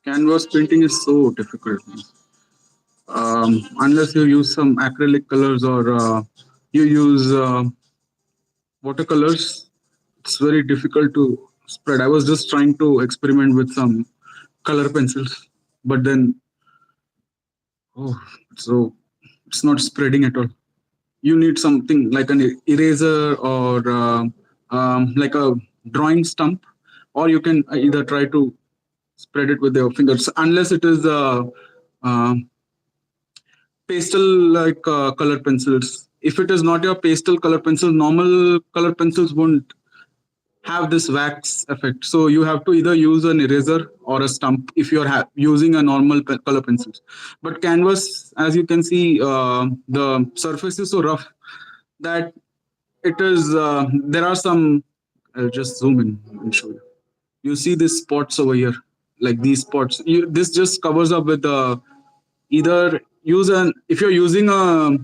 Canvas painting is so difficult. Unless you use some acrylic colors or you use watercolors, it's very difficult to spread. I was just trying to experiment with some color pencils, but then oh, so it's not spreading at all. You need something like an eraser or like a drawing stump, or you can either try to spread it with your fingers, unless it is uh, pastel like color pencils. If it is not your pastel color pencil, normal color pencils won't have this wax effect. So you have to either use an eraser or a stump if you're using a normal color pencils. But canvas, as you can see, the surface is so rough that it is. There are some. I'll just zoom in and show you. You see these spots over here, like these spots. This just covers up with either use an if you're using a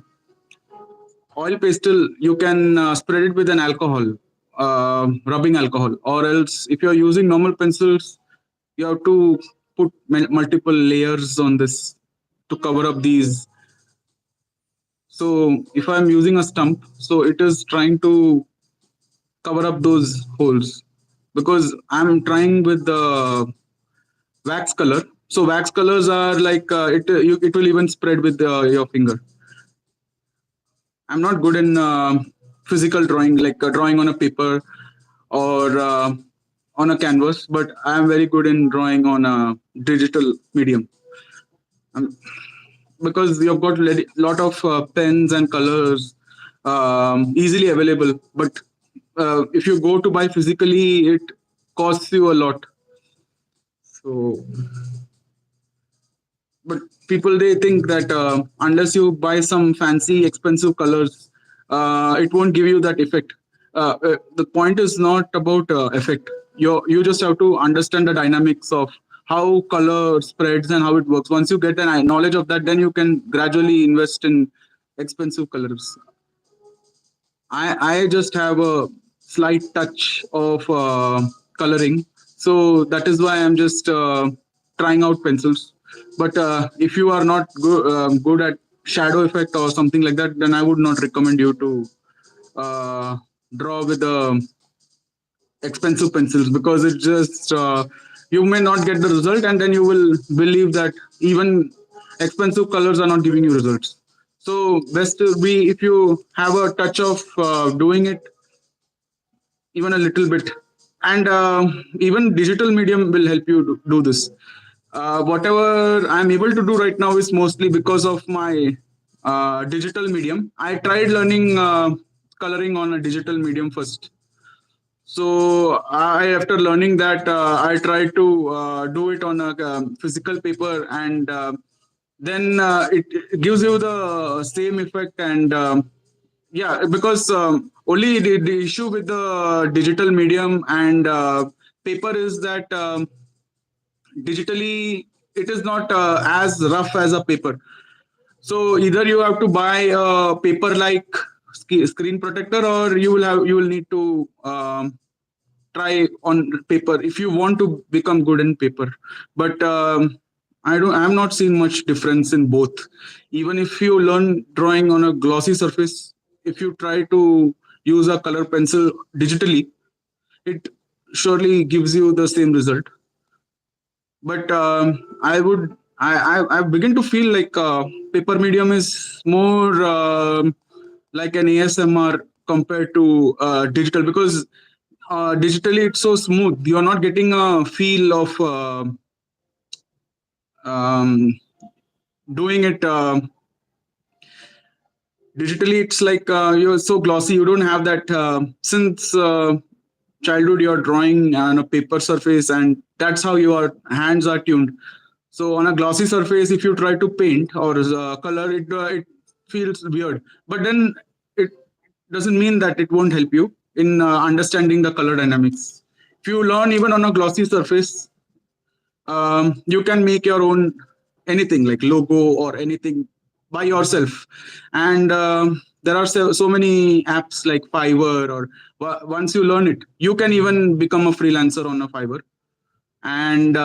oil pastel, you can spread it with an alcohol, rubbing alcohol, or else if you're using normal pencils, you have to put multiple layers on this to cover up these. So if I'm using a stump, so it is trying to cover up those holes because I'm trying with the wax color. So wax colors are like it will even spread with your finger. I'm not good in physical drawing, like drawing on a paper or on a canvas, but I'm very good in drawing on a digital medium. Because you've got a lot of pens and colors easily available. But if you go to buy physically, it costs you a lot. So, but people they think that unless you buy some fancy, expensive colors, it won't give you that effect. The point is not about effect. You just have to understand the dynamics of how color spreads and how it works. Once you get an knowledge of that, then you can gradually invest in expensive colors. I just have a slight touch of coloring, so that is why I'm just trying out pencils. But if you are not good at shadow effect or something like that, then I would not recommend you to draw with expensive pencils because it just you may not get the result, and then you will believe that even expensive colors are not giving you results. So best will be if you have a touch of doing it even a little bit, and even digital medium will help you do this. Whatever I'm able to do right now is mostly because of my digital medium. I tried learning coloring on a digital medium first. So after learning that, I tried to do it on a physical paper, and then it gives you the same effect. And yeah, because only the issue with the digital medium and paper is that digitally it is not as rough as a paper. So either you have to buy a paper like screen protector, or you will need to try on paper if you want to become good in paper. But I'm not seeing much difference in both. Even if you learn drawing on a glossy surface, if you try to use a color pencil digitally, it surely gives you the same result. But I begin to feel like paper medium is more like an ASMR compared to digital, because digitally it's so smooth. You're not getting a feel of um, doing it. Digitally it's like you're so glossy, you don't have that since childhood you're drawing on a paper surface, and that's how your hands are tuned. So on a glossy surface, if you try to paint or color it, it feels weird, but then it doesn't mean that it won't help you in understanding the color dynamics. If you learn even on a glossy surface, you can make your own anything like logo or anything by yourself. And there are so many apps like Fiverr, or once you learn it, you can even become a freelancer on a Fiverr. And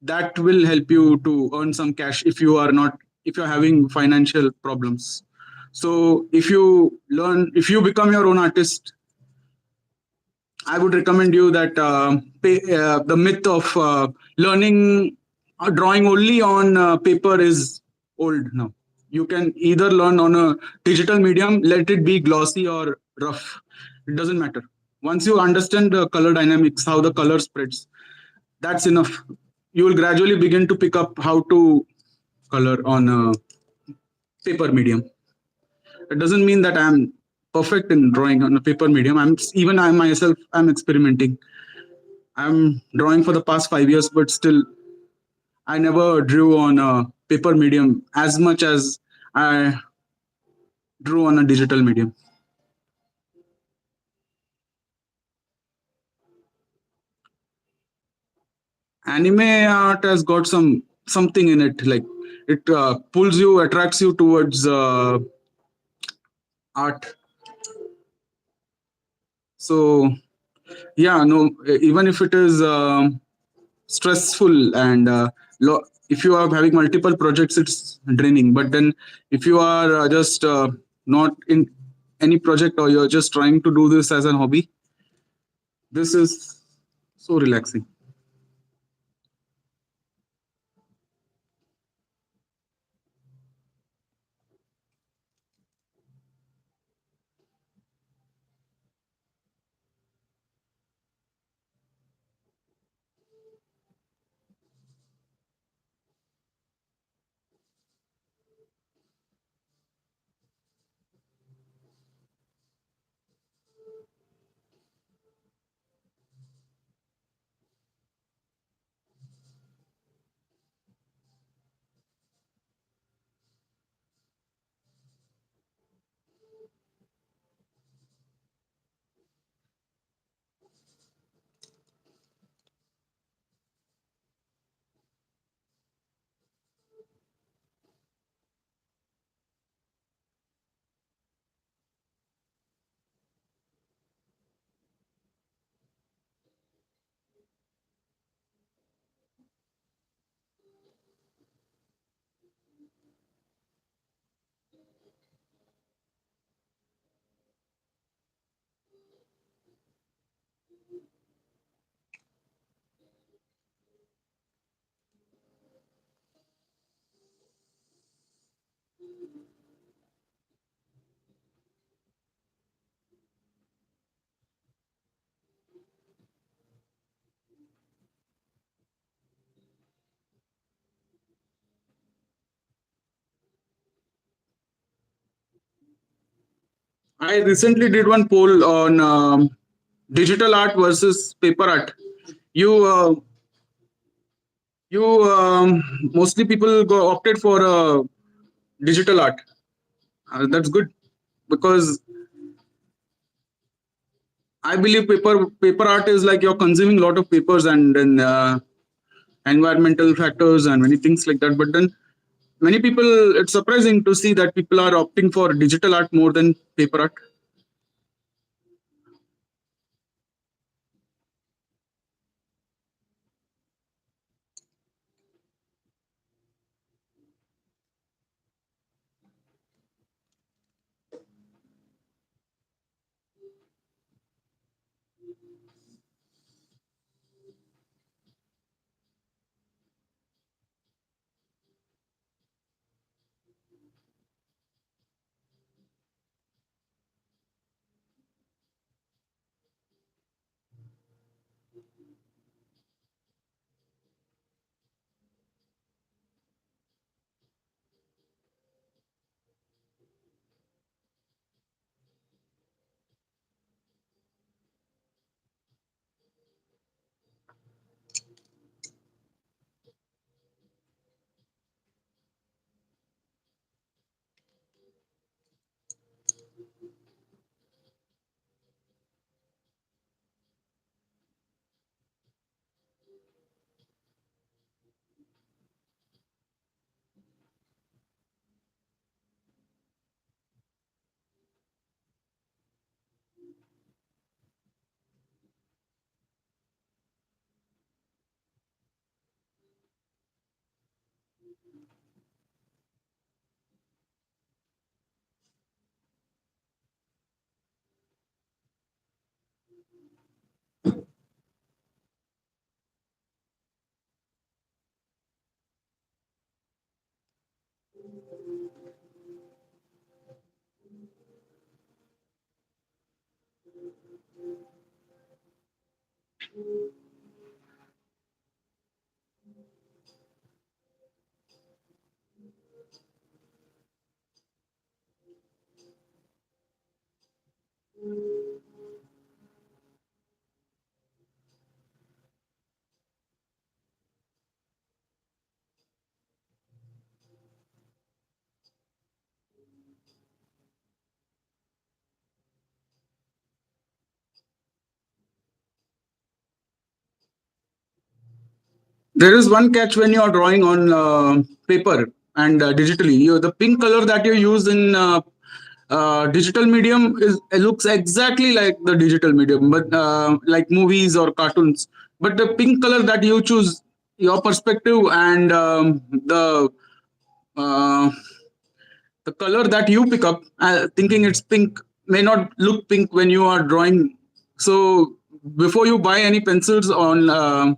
that will help you to earn some cash if you are not, if you're having financial problems. So if you become your own artist, I would recommend you that the myth of learning drawing only on paper is old now. You can either learn on a digital medium, let it be glossy or rough. It doesn't matter. Once you understand the color dynamics, how the color spreads, that's enough. You will gradually begin to pick up how to color on a paper medium. It doesn't mean that I'm perfect in drawing on a paper medium. I myself I'm experimenting. I'm drawing for the past 5 years, but still, I never drew on a paper medium as much as I drew on a digital medium. Anime art has got something in it, like it pulls you, attracts you towards art. So yeah, no, even if it is stressful and if you are having multiple projects, it's draining. But then if you are just not in any project, or you're just trying to do this as a hobby, this is so relaxing. I recently did one poll on digital art versus paper art. You you mostly people opted for digital art. That's good, because I believe paper art is like you're consuming a lot of papers, and then environmental factors and many things like that. But then many people, it's surprising to see that people are opting for digital art more than paper art. There is one catch when you are drawing on paper and digitally. The pink color that you use in digital medium is it looks exactly like the digital medium, but like movies or cartoons. But the pink color that you choose, your perspective and uh, the color that you pick up, thinking it's pink, may not look pink when you are drawing. So before you buy any pencils on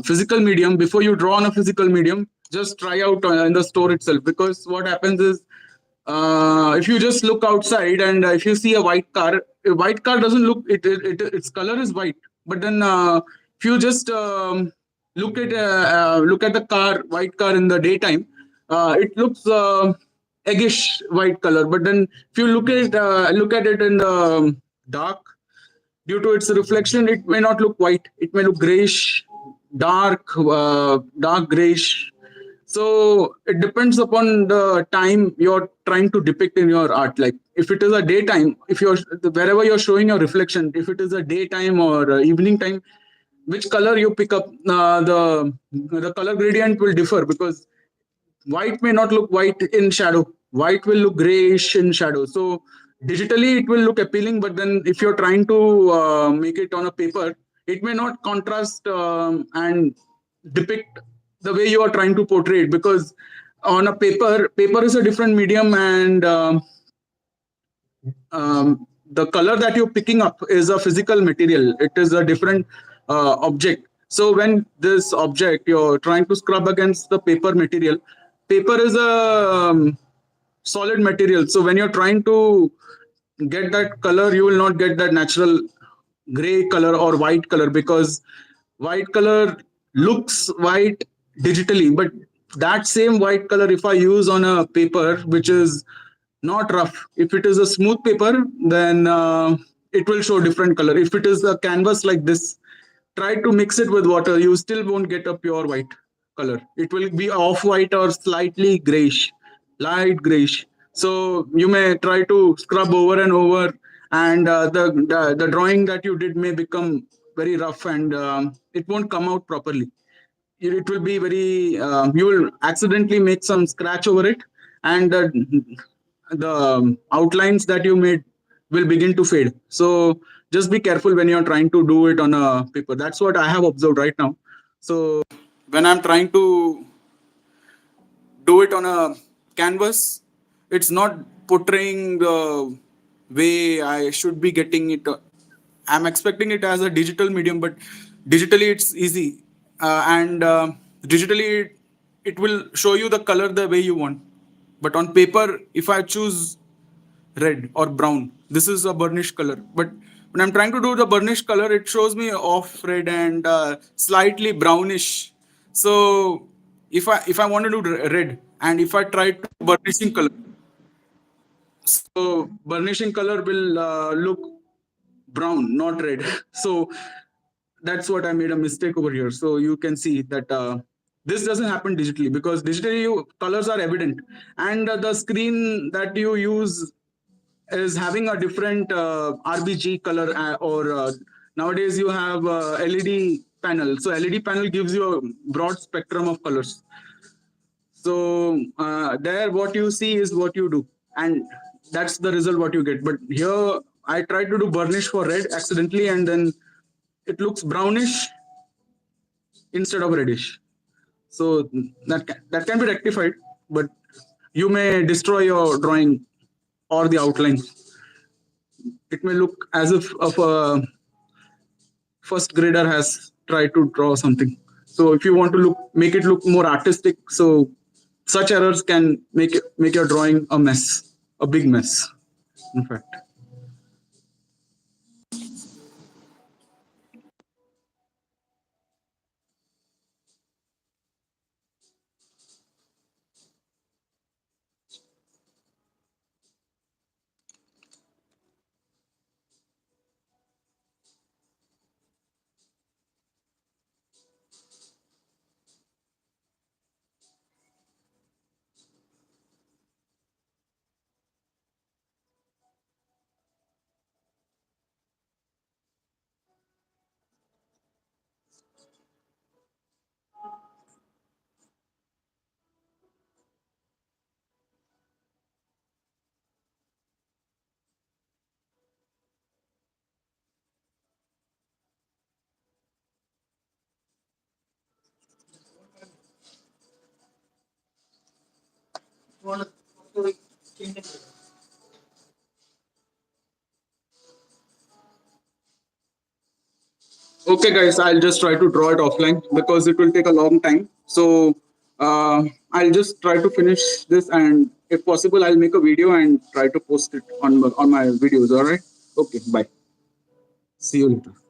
physical medium, before you draw on a physical medium, just try out in the store itself, because what happens is if you just look outside and if you see a white car doesn't look its color is white, but then if you just look at the white car in the daytime, it looks eggish white color, but then if you look at it in the dark, due to its reflection, it may not look white. It may look grayish, dark grayish. So it depends upon the time you're trying to depict in your art. Like if it is a daytime, if you're wherever you're showing your reflection, if it is a daytime or evening time, which color you pick up, the color gradient will differ, because white may not look white in shadow. White will look grayish in shadow. So digitally it will look appealing, but then if you're trying to make it on a paper, it may not contrast and depict the way you are trying to portray it, because on a paper is a different medium, and the color that you're picking up is a physical material. It is a different object. So when this object you're trying to scrub against the paper material, paper is a solid material. So when you're trying to get that color, you will not get that natural gray color or white color, because white color looks white digitally, but that same white color, if I use on a paper which is not rough, if it is a smooth paper, then it will show different color. If it is a canvas like this, try to mix it with water, you still won't get a pure white color. It will be off white or slightly grayish, light grayish. So you may try to scrub over and over, and the drawing that you did may become very rough, and it won't come out properly. It will be very you will accidentally make some scratch over it, and the outlines that you made will begin to fade. So just be careful when you're trying to do it on a paper. That's what I have observed right now. So when I'm trying to do it on a canvas, it's not portraying the way I should be getting it. I'm expecting it as a digital medium, but digitally it's easy, and digitally it will show you the color the way you want. But on paper, if I choose red or brown, this is a burnished color. But when I'm trying to do the burnished color, it shows me off red and slightly brownish. So if I want to do red, and if I try to burnishing color, so burnishing color will look brown, not red. So that's what I made a mistake over here. So you can see that this doesn't happen digitally, because digitally colors are evident, and the screen that you use is having a different RBG color, or nowadays you have LED panel. So LED panel gives you a broad spectrum of colors. So there, what you see is what you do, and that's the result what you get. But here, I tried to do burnish for red accidentally, and then it looks brownish instead of reddish. So that can be rectified, but you may destroy your drawing or the outline. It may look as if of a first grader has tried to draw something. So if you want to make it look more artistic, so such errors can make your drawing a mess, a big mess. In fact. Okay, guys, I'll just try to draw it offline because it will take a long time. So I'll just try to finish this, and if possible, I'll make a video and try to post it on my videos. All right. Okay. Bye. See you later.